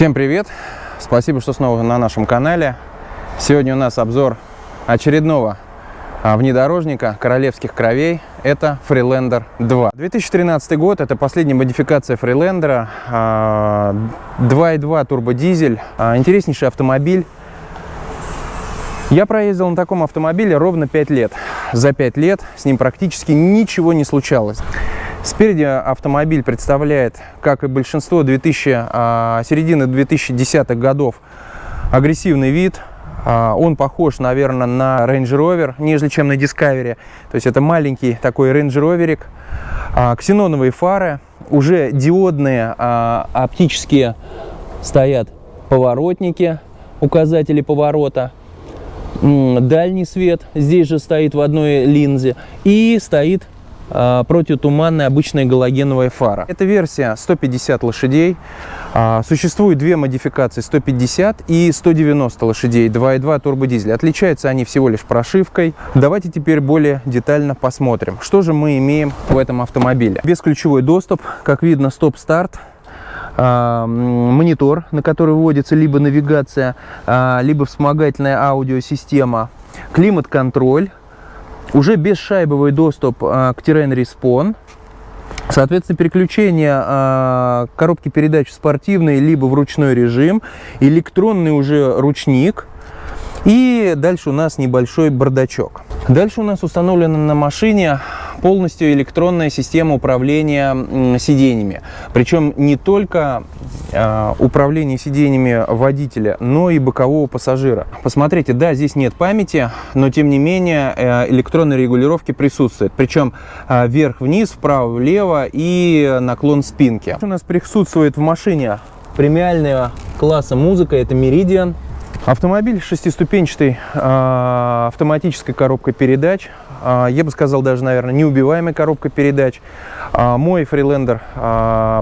Всем привет! Спасибо, что снова на нашем канале. Сегодня у нас обзор очередного внедорожника королевских кровей. Это Freelander 2. 2013 год, это последняя модификация Freelander. 2.2 турбодизель. Интереснейший автомобиль. Я проездил на таком автомобиле ровно 5 лет. За 5 лет с ним практически ничего не случалось. Спереди автомобиль представляет, как и большинство середины 2010-х годов, агрессивный вид. Он похож, наверное, на Range Rover, нежели чем на Discovery. То есть это маленький такой Range Roverик. Ксеноновые фары, уже диодные, оптические стоят поворотники, указатели поворота. Дальний свет здесь же стоит в одной линзе. И стоит противотуманная обычная галогеновая фара. Это версия 150 лошадей. Существует две модификации: 150 и 190 лошадей, 2.2 турбодизель. Отличаются они всего лишь прошивкой. Давайте теперь более детально посмотрим, что же мы имеем в этом автомобиле. Бесключевой доступ, как видно, стоп-старт. Монитор, на который вводится либо навигация, либо вспомогательная аудиосистема. Климат-контроль. Уже бесшайбовый доступ к Terrain Respawn. Соответственно, переключение коробки передач в спортивный либо в ручной режим. Электронный уже ручник. И дальше у нас небольшой бардачок. Дальше у нас установлена на машине полностью электронная система управления сиденьями. Причем не только управление сиденьями водителя, но и бокового пассажира. Посмотрите, да, здесь нет памяти, но тем не менее электронные регулировки присутствуют. Причем вверх-вниз, вправо-влево и наклон спинки. У нас присутствует в машине премиального класса музыка, это Meridian. Автомобиль с шестиступенчатой автоматической коробкой передач. Я бы сказал, даже, наверное, неубиваемой коробкой передач. Мой Freelander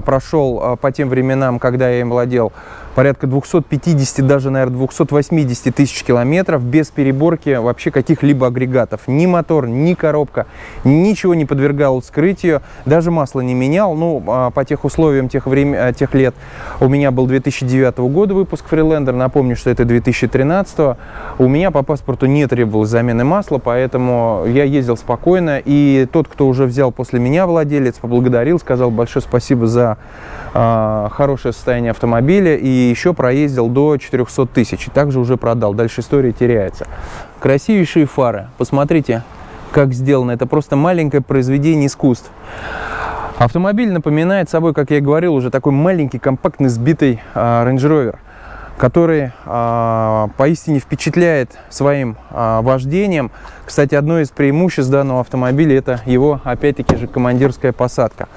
прошел по тем временам, когда я им владел, порядка 250, даже, наверное, 280 тысяч километров без переборки вообще каких-либо агрегатов. Ни мотор, ни коробка, ничего не подвергал вскрытию, даже масло не менял. Ну, по тех условиям тех лет. У меня был 2009 года выпуск Freelander, напомню, что это 2013. У меня по паспорту не требовалось замены масла, поэтому я ездил спокойно. И тот, кто уже взял после меня, владелец, поблагодарил, сказал большое спасибо за хорошее состояние автомобиля, и еще проездил до 400 тысяч, и также уже продал. Дальше история теряется. Красивейшие фары. Посмотрите, как сделано. Это просто маленькое произведение искусств. Автомобиль напоминает собой, как я и говорил, уже такой маленький, компактный, сбитый Range Rover, который поистине впечатляет своим вождением. Кстати, одно из преимуществ данного автомобиля — это его, опять-таки же, командирская посадка.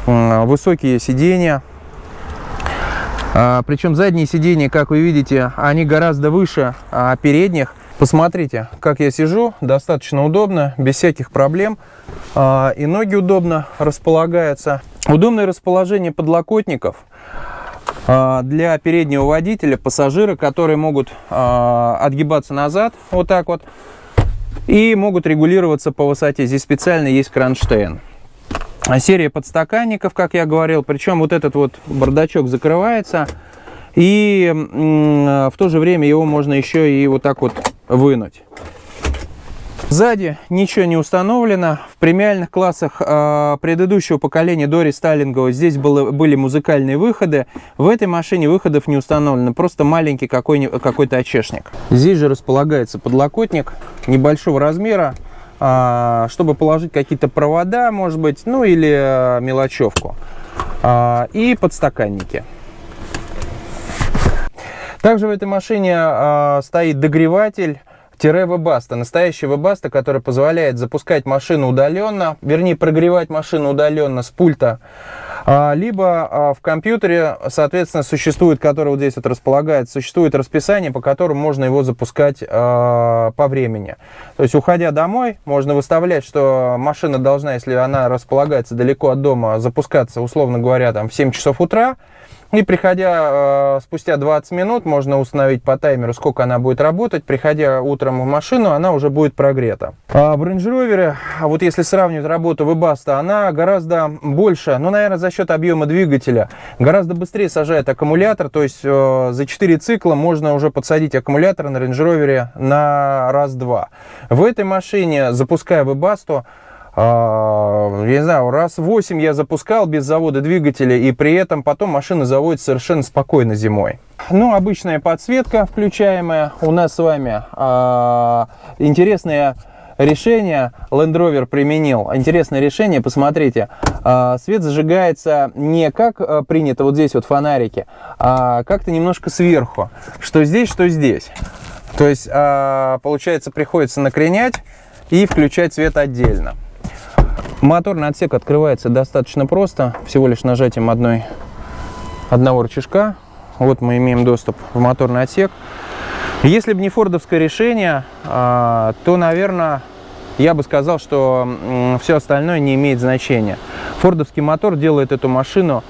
Высокие сиденья. Причем задние сиденья, как вы видите, они гораздо выше передних. Посмотрите, как я сижу, достаточно удобно, без всяких проблем. И ноги удобно располагаются. Удобное расположение подлокотников для переднего водителя, пассажира, которые могут отгибаться назад, вот так вот, и могут регулироваться по высоте. Здесь специально есть кронштейн. Серия подстаканников, как я говорил, причем вот этот вот бардачок закрывается, и в то же время его можно еще и вот так вот вынуть. Сзади ничего не установлено. В премиальных классах предыдущего поколения до рестайлинга здесь были музыкальные выходы. В этой машине выходов не установлено, просто маленький какой-то очешник. Здесь же располагается подлокотник небольшого размера, чтобы положить какие-то провода, может быть, ну или мелочевку. И подстаканники. Также в этой машине стоит догреватель Webasto, настоящий Webasto, который позволяет запускать машину удаленно, вернее, прогревать машину удаленно с пульта, либо в компьютере, соответственно, существует, который вот здесь вот располагается, существует расписание, по которому можно его запускать по времени. То есть, уходя домой, можно выставлять, что машина должна, если она располагается далеко от дома, запускаться, условно говоря, там в 7 часов утра. И приходя спустя 20 минут, можно установить по таймеру, сколько она будет работать. Приходя утром в машину, она уже будет прогрета. А в Range Rover, вот если сравнивать работу Webasto, она гораздо больше, ну, наверное, за счет объема двигателя, гораздо быстрее сажает аккумулятор. То есть за 4 цикла можно уже подсадить аккумулятор на Range Rover на раз-два. В этой машине, запуская Webasto, я не знаю, раз 8 я запускал без завода двигателя, и при этом потом машина заводится совершенно спокойно зимой. Ну, обычная подсветка включаемая. У нас с вами интересное решение Land Rover применил. Интересное решение, посмотрите. Свет зажигается не как принято вот здесь вот фонарики, а как-то немножко сверху. Что здесь, что здесь. То есть, получается, приходится накренять и включать свет отдельно. Моторный отсек открывается достаточно просто, всего лишь нажатием одного рычажка. Вот мы имеем доступ в моторный отсек. Если бы не фордовское решение, то, наверное, я бы сказал, что все остальное не имеет значения. Фордовский мотор делает эту машину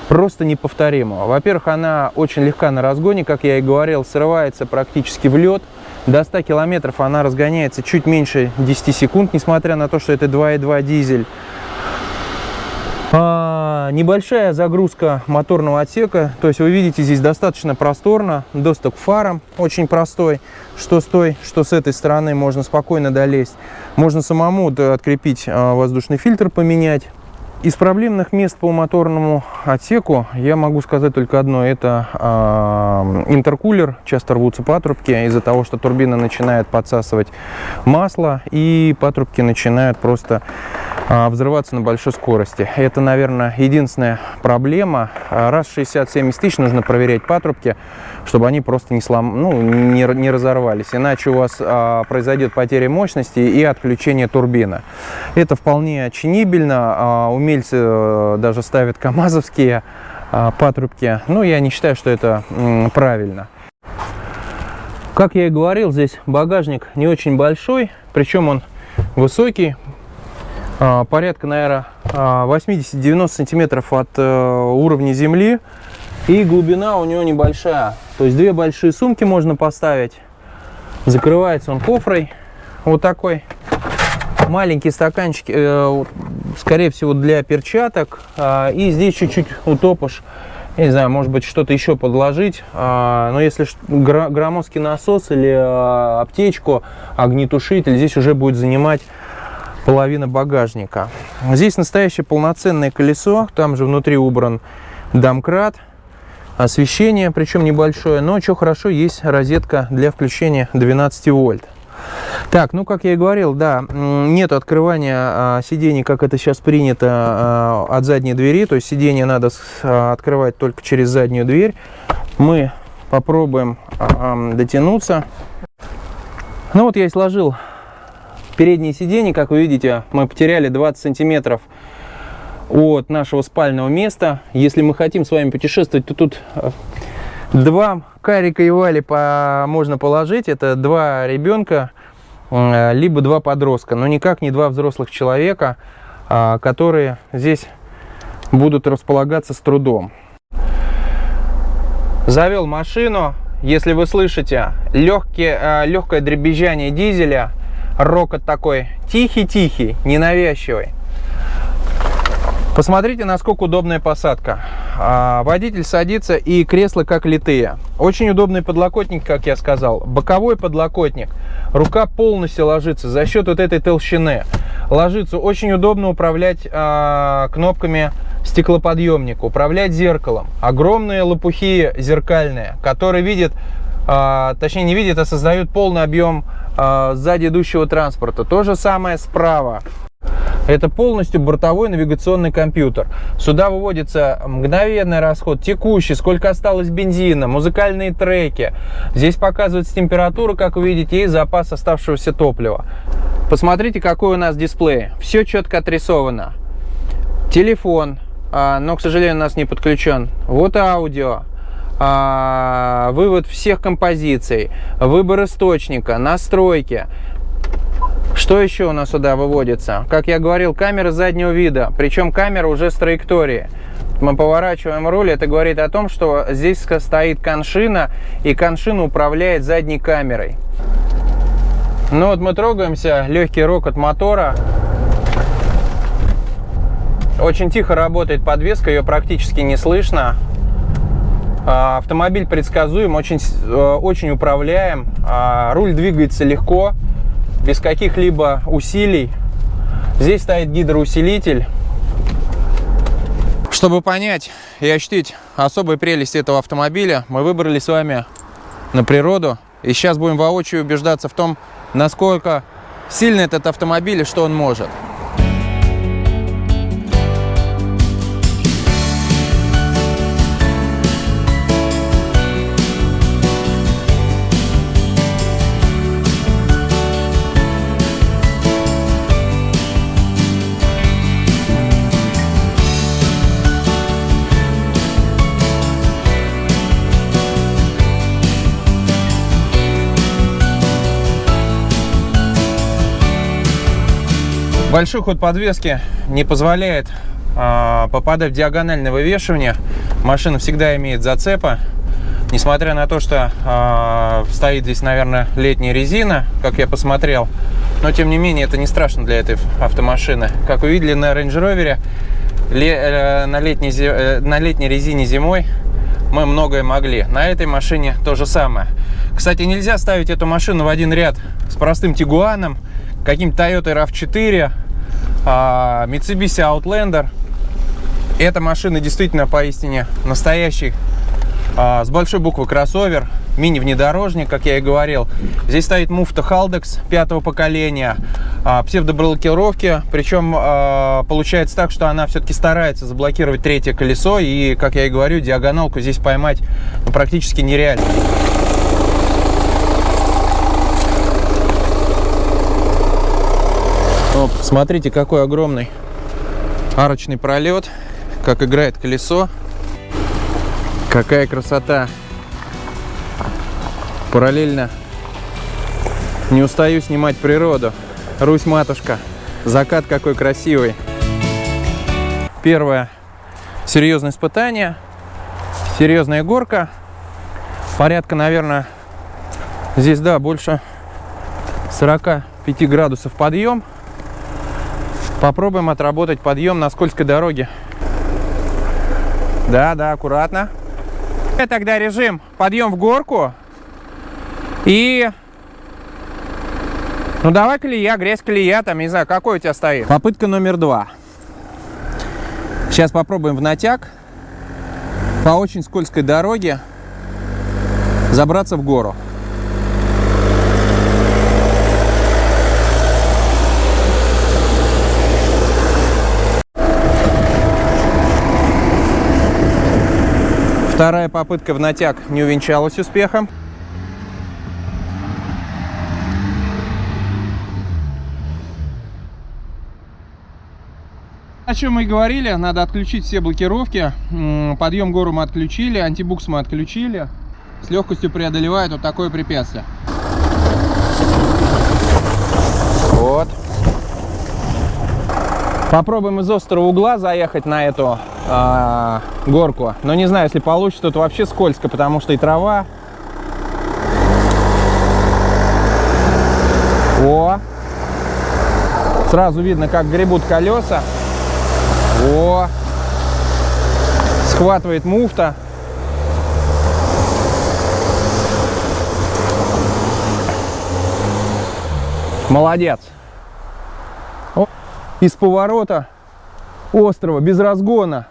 просто неповторимую. Во-первых, она очень легка на разгоне, как я и говорил, срывается практически в лед. До 100 километров она разгоняется чуть меньше 10 секунд, несмотря на то, что это 2.2 дизель. Небольшая загрузка моторного отсека, то есть вы видите, здесь достаточно просторно, доступ к фарам очень простой, что с той, что с этой стороны можно спокойно долезть. Можно самому открепить воздушный фильтр, поменять. Из проблемных мест по моторному отсеку я могу сказать только одно. Это интеркулер. Часто рвутся патрубки из-за того, что турбина начинает подсасывать масло, и патрубки начинают просто взрываться на большой скорости. Это, наверное, единственная проблема. Раз в 60-70 тысяч нужно проверять патрубки, чтобы они просто не разорвались. Иначе у вас произойдет потеря мощности и отключение турбины. Это вполне чинибельно. Умельцы даже ставят камазовские патрубки. Но я не считаю, что это правильно. Как я и говорил, здесь багажник не очень большой, причем он высокий. Порядка, наверное, 80-90 сантиметров от уровня земли. И глубина у него небольшая. То есть две большие сумки можно поставить. Закрывается он кофрой. Вот такой. Маленькие стаканчики, скорее всего, для перчаток. И здесь чуть-чуть утопишь. Я не знаю, может быть, что-то еще подложить. Но если громоздкий насос или аптечку, огнетушитель, здесь уже будет занимать половина багажника. Здесь настоящее полноценное колесо. Там же внутри убран домкрат. Освещение, причем небольшое. Но что хорошо, есть розетка для включения 12 вольт. Так, ну, как я и говорил, да, нет открывания сидений, как это сейчас принято, от задней двери. То есть сиденье надо открывать только через заднюю дверь. Мы попробуем дотянуться. Ну, вот я и сложил передние сиденья. Как вы видите, мы потеряли 20 сантиметров от нашего спального места. Если мы хотим с вами путешествовать, то тут два карика и вали можно положить. Это два ребенка, либо два подростка, но никак не два взрослых человека, которые здесь будут располагаться с трудом. Завел машину. Если вы слышите легкое дребезжание дизеля, рокот такой тихий-тихий, ненавязчивый. Посмотрите, насколько удобная посадка. Водитель садится, и кресла как литые. Очень удобный подлокотник, как я сказал. Боковой подлокотник. Рука полностью ложится за счет вот этой толщины. Ложится. Очень удобно управлять кнопками стеклоподъемника, управлять зеркалом. Огромные лопухи зеркальные, которые видят, точнее не видят, а создают полный объем сзади идущего транспорта. То же самое справа. Это полностью бортовой навигационный компьютер. Сюда выводится мгновенный расход, текущий, сколько осталось бензина, музыкальные треки. Здесь показывается температура, как вы видите, и запас оставшегося топлива. Посмотрите, какой у нас дисплей. Все четко отрисовано. Телефон, но, к сожалению, у нас не подключен. Вот аудио. Вывод всех композиций, выбор источника, настройки. Что еще у нас сюда выводится? Как я говорил, камера заднего вида, причем камера уже с траекторией. Мы поворачиваем руль, это говорит о том, что здесь стоит коншина, и коншина управляет задней камерой. Ну вот мы трогаемся, легкий рокот мотора. Очень тихо работает подвеска, ее практически не слышно. Автомобиль предсказуем, очень управляем. Руль двигается легко, без каких-либо усилий. Здесь стоит гидроусилитель. Чтобы понять и ощутить особые прелести этого автомобиля, мы выбрали с вами на природу. И сейчас будем воочию убеждаться в том, насколько сильный этот автомобиль и что он может. Большой ход подвески не позволяет попадать в диагональное вывешивание. Машина всегда имеет зацепы. Несмотря на то, что стоит здесь, наверное, летняя резина, как я посмотрел. Но, тем не менее, это не страшно для этой автомашины. Как вы видели на Range Rover, на летней резине зимой мы многое могли. На этой машине то же самое. Кстати, нельзя ставить эту машину в один ряд с простым Тигуаном, каким-то Toyota RAV4, Mitsubishi Outlander. Эта машина действительно поистине настоящий, с большой буквы кроссовер, мини-внедорожник, как я и говорил. Здесь стоит муфта Haldex 5-го поколения, псевдоблокировки. Причем получается так, что она все-таки старается заблокировать третье колесо. И, как я и говорю, диагоналку здесь поймать практически нереально. О, смотрите, какой огромный арочный пролет, как играет колесо. Какая красота. Параллельно не устаю снимать природу. Русь-матушка. Закат какой красивый. Первое серьезное испытание. Серьезная горка. Порядка, наверное, здесь, да, больше 45 градусов подъем. Попробуем отработать подъем на скользкой дороге. Да, аккуратно. Тогда режим подъем в горку. И... ну давай колея, грязь колея, там, не знаю, какой у тебя стоит. Попытка номер 2. Сейчас попробуем в натяг по очень скользкой дороге забраться в гору. Вторая попытка в натяг не увенчалась успехом. О чем мы и говорили, надо отключить все блокировки. Подъем в гору мы отключили, антибукс мы отключили. С легкостью преодолевает вот такое препятствие. Вот. Попробуем из острого угла заехать на эту горку. Но не знаю, если получится, тут вообще скользко, потому что и трава. О! Сразу видно, как гребут колеса. О! Схватывает муфта. Молодец. О! Из поворота острова, без разгона,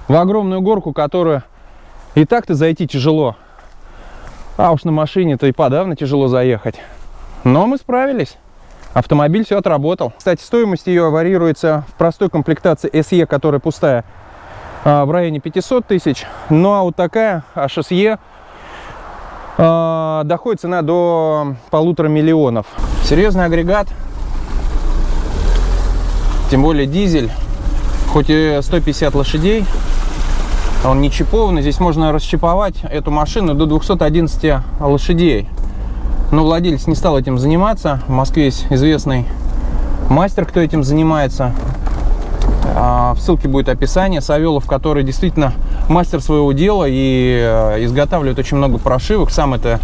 в огромную горку, которую и так-то зайти тяжело. А уж на машине-то и подавно тяжело заехать. Но мы справились. Автомобиль все отработал. Кстати, стоимость ее варьируется в простой комплектации SE, которая пустая, в районе 500 тысяч. Ну а вот такая HSE доходит цена до 1,5 миллиона. Серьезный агрегат. Тем более дизель. Хоть и 150 лошадей, он не чипованный. Здесь можно расчиповать эту машину до 211 лошадей. Но владелец не стал этим заниматься. В Москве есть известный мастер, кто этим занимается. В ссылке будет описание. Савелов, который действительно мастер своего дела и изготавливает очень много прошивок. Сам это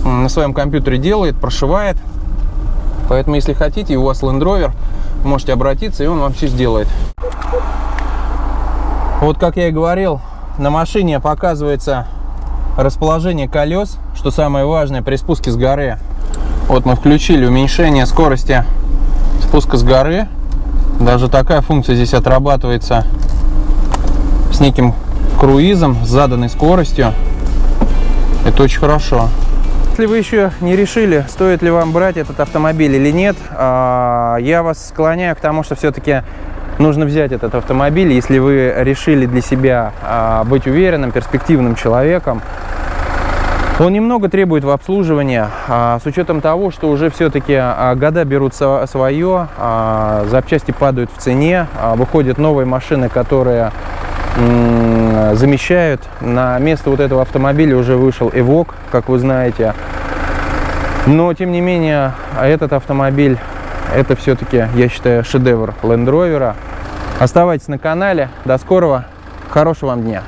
на своем компьютере делает, прошивает. Поэтому, если хотите, и у вас Land Rover, можете обратиться, и он вам все сделает. Вот как я и говорил, на машине показывается расположение колес, что самое важное при спуске с горы. Вот мы включили уменьшение скорости спуска с горы. Даже такая функция здесь отрабатывается с неким круизом, с заданной скоростью. Это очень хорошо. Если вы еще не решили, стоит ли вам брать этот автомобиль или нет, я вас склоняю к тому, что все-таки нужно взять этот автомобиль, если вы решили для себя быть уверенным, перспективным человеком. Он немного требует в обслуживании, с учетом того, что уже все-таки года берут свое, запчасти падают в цене, выходят новые машины, которые замещают. На место вот этого автомобиля уже вышел Evoque, как вы знаете. Но, тем не менее, этот автомобиль, это все-таки, я считаю, шедевр Land Rover. Оставайтесь на канале. До скорого. Хорошего вам дня.